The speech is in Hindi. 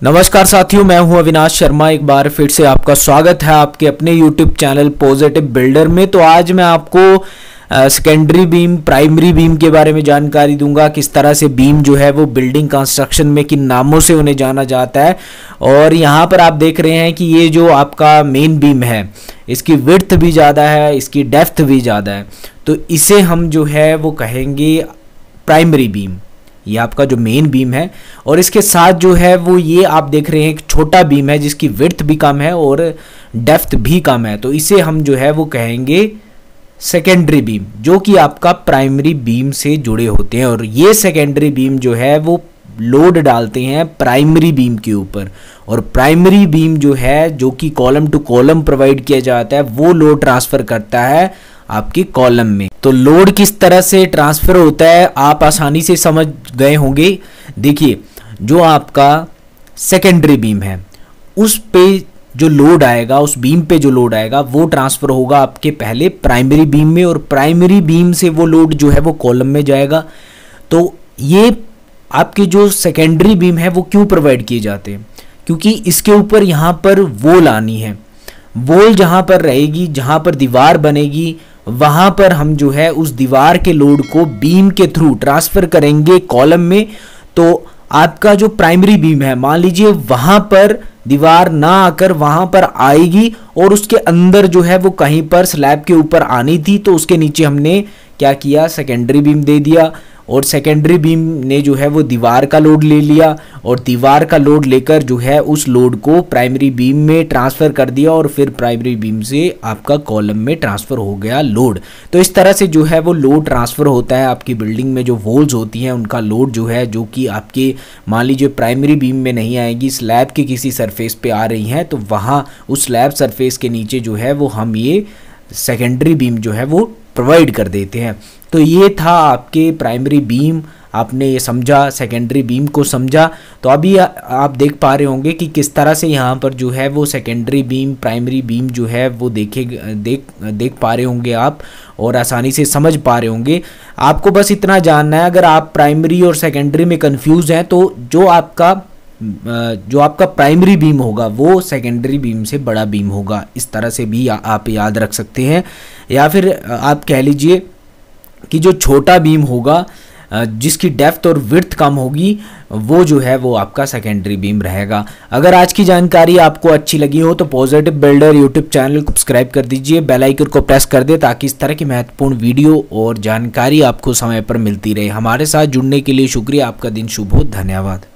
नमस्कार साथियों, मैं हूं अविनाश शर्मा। एक बार फिर से आपका स्वागत है आपके अपने YouTube चैनल पॉजिटिव बिल्डर में। तो आज मैं आपको सेकेंडरी बीम, प्राइमरी बीम के बारे में जानकारी दूंगा। किस तरह से बीम जो है वो बिल्डिंग कंस्ट्रक्शन में किन नामों से उन्हें जाना जाता है। और यहाँ पर आप देख रहे हैं कि ये जो आपका मेन बीम है, इसकी विड्थ भी ज़्यादा है, इसकी डेप्थ भी ज़्यादा है, तो इसे हम जो है वो कहेंगे प्राइमरी बीम। ये आपका जो मेन बीम है, और इसके साथ जो है वो ये आप देख रहे हैं एक छोटा बीम है जिसकी विड्थ भी कम है और डेप्थ भी कम है, तो इसे हम जो है वो कहेंगे सेकेंडरी बीम, जो कि आपका प्राइमरी बीम से जुड़े होते हैं। और ये सेकेंडरी बीम जो है वो लोड डालते हैं प्राइमरी बीम के ऊपर, और प्राइमरी बीम जो है, जो कि कॉलम टू कॉलम प्रोवाइड किया जाता है, वो लोड ट्रांसफर करता है आपकी कॉलम में। तो लोड किस तरह से ट्रांसफर होता है आप आसानी से समझ गए होंगे। देखिए, जो आपका सेकेंडरी बीम है उस पे जो लोड आएगा, उस बीम पे जो लोड आएगा वो ट्रांसफर होगा आपके पहले प्राइमरी बीम में, और प्राइमरी बीम से वो लोड जो है वो कॉलम में जाएगा। तो ये आपके जो सेकेंडरी बीम है वो क्यों प्रोवाइड किए जाते हैं? क्योंकि इसके ऊपर यहाँ पर वॉल आनी है। वॉल जहाँ पर रहेगी, जहाँ पर दीवार बनेगी, वहाँ पर हम जो है उस दीवार के लोड को बीम के थ्रू ट्रांसफ़र करेंगे कॉलम में। तो आपका जो प्राइमरी बीम है, मान लीजिए वहाँ पर दीवार ना आकर वहाँ पर आएगी और उसके अंदर जो है वो कहीं पर स्लैब के ऊपर आनी थी, तो उसके नीचे हमने क्या किया, सेकेंडरी बीम दे दिया, और सेकेंडरी बीम ने जो है वो दीवार का लोड ले लिया, और दीवार का लोड लेकर जो है उस लोड को प्राइमरी बीम में ट्रांसफ़र कर दिया, और फिर प्राइमरी बीम से आपका कॉलम में ट्रांसफ़र हो गया लोड। तो इस तरह से जो है वो लोड ट्रांसफ़र होता है। आपकी बिल्डिंग में जो वॉल्स होती हैं उनका लोड जो है, जो कि आपके मान लीजिए प्राइमरी बीम में नहीं आएगी, स्लैब के किसी सरफेस पे आ रही हैं, तो वहाँ उस स्लैब सरफेस के नीचे जो है वो हम ये सेकेंडरी बीम जो है वो प्रोवाइड कर देते हैं। तो ये था आपके प्राइमरी बीम, आपने ये समझा, सेकेंडरी बीम को समझा। तो अभी आप देख पा रहे होंगे कि किस तरह से यहाँ पर जो है वो सेकेंडरी बीम, प्राइमरी बीम जो है वो देख पा रहे होंगे आप, और आसानी से समझ पा रहे होंगे। आपको बस इतना जानना है, अगर आप प्राइमरी और सेकेंडरी में कंफ्यूज हैं तो जो आपका प्राइमरी बीम होगा वो सेकेंडरी बीम से बड़ा बीम होगा। इस तरह से भी आप याद रख सकते हैं। या फिर आप कह लीजिए कि जो छोटा बीम होगा, जिसकी डेप्थ और विड्थ कम होगी, वो जो है वो आपका सेकेंडरी बीम रहेगा। अगर आज की जानकारी आपको अच्छी लगी हो तो पॉजिटिव बिल्डर यूट्यूब चैनल को सब्सक्राइब कर दीजिए, बेल आइकन को प्रेस कर दे, ताकि इस तरह की महत्वपूर्ण वीडियो और जानकारी आपको समय पर मिलती रहे। हमारे साथ जुड़ने के लिए शुक्रिया। आपका दिन शुभ हो। धन्यवाद।